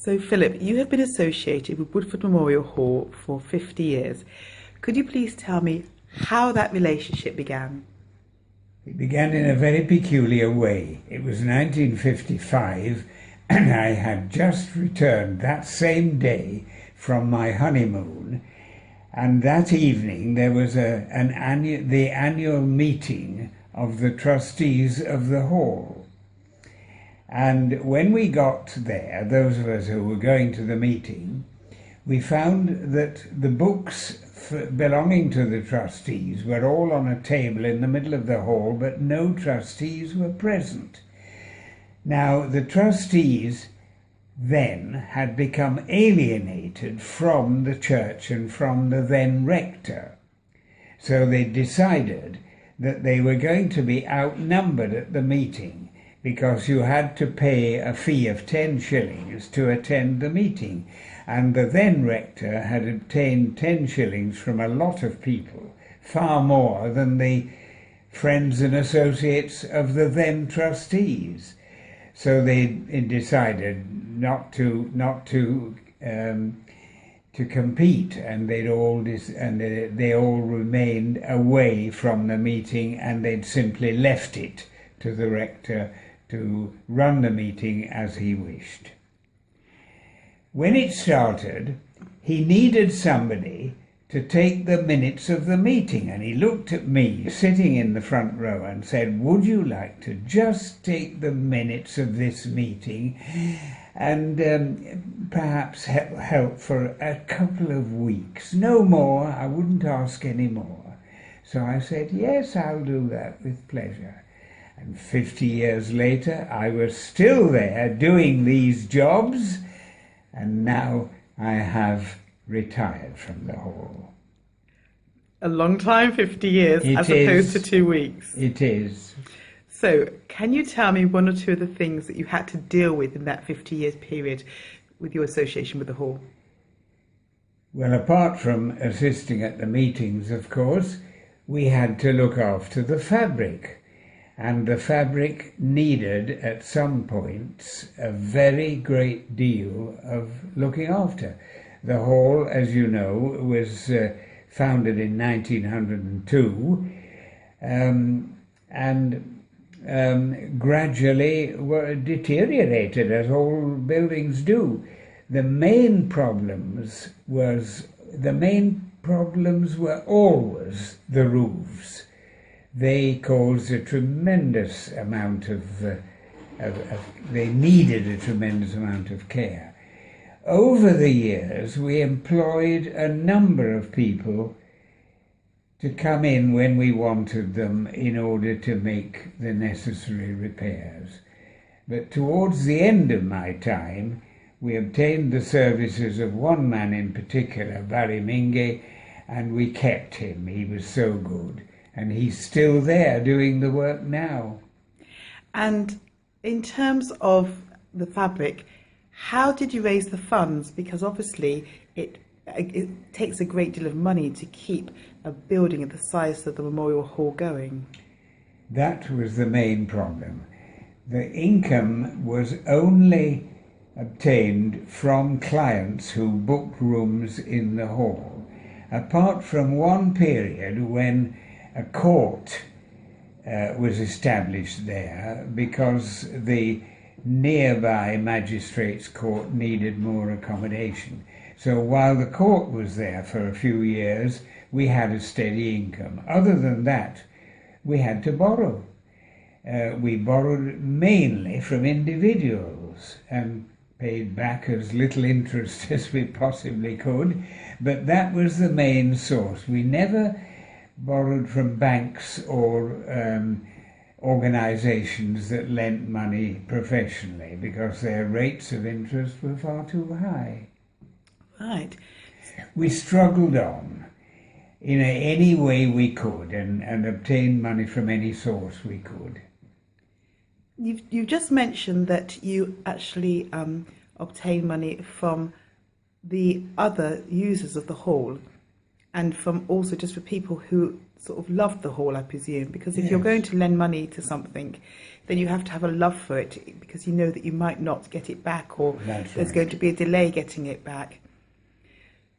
So, Philip, you have been associated with Woodford Memorial Hall for 50 years. Could you please tell me how that relationship began? It began in a very peculiar way. It was 1955, and I had just returned that same day from my honeymoon, and that evening there was the annual meeting of the trustees of the hall. And when we got there, those of us who were going to the meeting, we found that the books belonging to the trustees were all on a table in the middle of the hall, but no trustees were present. Now, the trustees then had become alienated from the church and from the then rector. So they decided that they were going to be outnumbered at the meeting, because you had to pay a fee of 10 shillings to attend the meeting. And the then rector had obtained 10 shillings from a lot of people, far more than the friends and associates of the then trustees. So they decided not to compete, and they all remained away from the meeting, and they'd simply left it to the rector to run the meeting as he wished. When it started, he needed somebody to take the minutes of the meeting, and he looked at me sitting in the front row and said, "Would you like to just take the minutes of this meeting and perhaps help for a couple of weeks? No more, I wouldn't ask any more." So I said, "Yes, I'll do that with pleasure." And 50 years later, I was still there doing these jobs, and now I have retired from the hall. A long time, 50 years, as opposed to 2 weeks. It is. So, can you tell me one or two of the things that you had to deal with in that 50 years period with your association with the hall? Well, apart from assisting at the meetings, of course, we had to look after the fabric. And the fabric needed, at some points, a very great deal of looking after. The hall, as you know, was founded in 1902 and gradually were deteriorated, as all buildings do. The main problems were always the roofs. They caused a tremendous amount they needed a tremendous amount of care. Over the years, we employed a number of people to come in when we wanted them in order to make the necessary repairs. But towards the end of my time, we obtained the services of one man in particular, Barry Minge, and we kept him. He was so good. And he's still there doing the work now. And in terms of the fabric, how did you raise the funds? Because obviously it takes a great deal of money to keep a building of the size of the Memorial Hall going. That was the main problem. The income was only obtained from clients who booked rooms in the hall, apart from one period when a court was established there because the nearby magistrates' court needed more accommodation. So while the court was there for a few years, we had a steady income. Other than that, we had to borrow. We borrowed mainly from individuals and paid back as little interest as we possibly could, but that was the main source. We never borrowed from banks or organisations that lent money professionally, because their rates of interest were far too high. Right. We struggled on in any way we could and obtained money from any source we could. You've just mentioned that you actually obtained money from the other users of the hall, and from also just for people who sort of loved the hall, I presume, because if you're Yes. going to lend money to something, then you have to have a love for it, because you know that you might not get it back, or That's there's right. going to be a delay getting it back.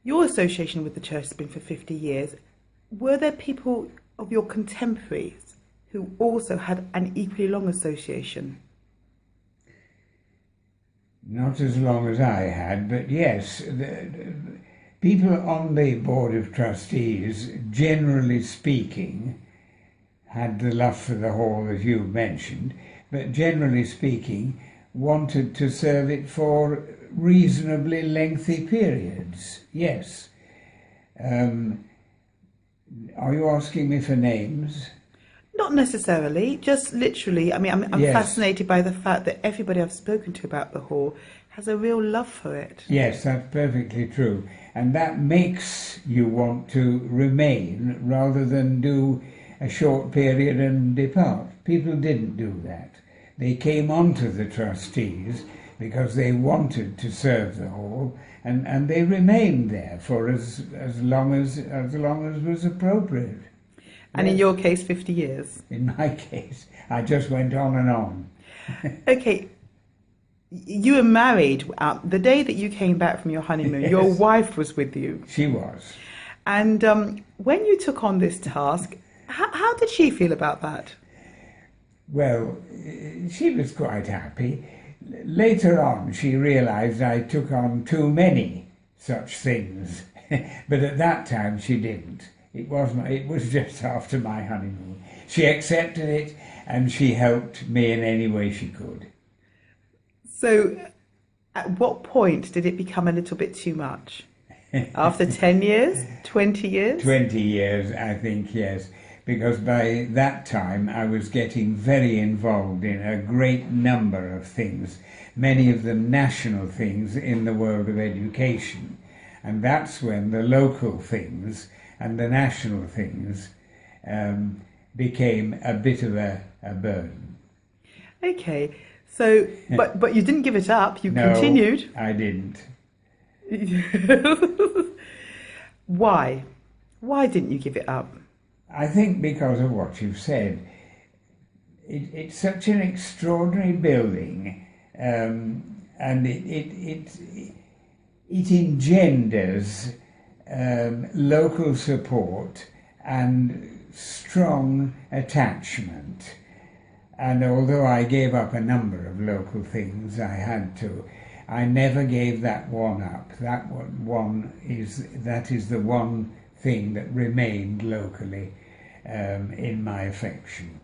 Your association with the church has been for 50 years. Were there people of your contemporaries who also had an equally long association? Not as long as I had, but yes, the people on the Board of Trustees, generally speaking, had the love for the hall that you mentioned, but generally speaking, wanted to serve it for reasonably lengthy periods. Yes. Are you asking me for names? Not necessarily, just literally. I mean, I'm Yes. fascinated by the fact that everybody I've spoken to about the hall has a real love for it. Yes, that's perfectly true. And that makes you want to remain rather than do a short period and depart. People didn't do that. They came onto the trustees because they wanted to serve the hall, and they remained there for as long as was appropriate. And in Yes. your case, 50 years. In my case, I just went on and on. Okay, you were married the day that you came back from your honeymoon. Yes. Your wife was with you. She was. And when you took on this task, how did she feel about that? Well, she was quite happy. Later on, she realized I took on too many such things, but at that time she didn't. It was just after my honeymoon. She accepted it, and she helped me in any way she could. So, at what point did it become a little bit too much? After 10 years? 20 years? 20 years, I think, yes. Because by that time I was getting very involved in a great number of things, many of them national things in the world of education. And that's when the local things and the national things became a bit of a burden. Okay, so, but you didn't give it up, you No, continued. I didn't. Why? Why didn't you give it up? I think because of what you've said. It's such an extraordinary building, and it engenders local support and strong attachment. And although I gave up a number of local things, I never gave that one up. That is the one thing that remained locally in my affection.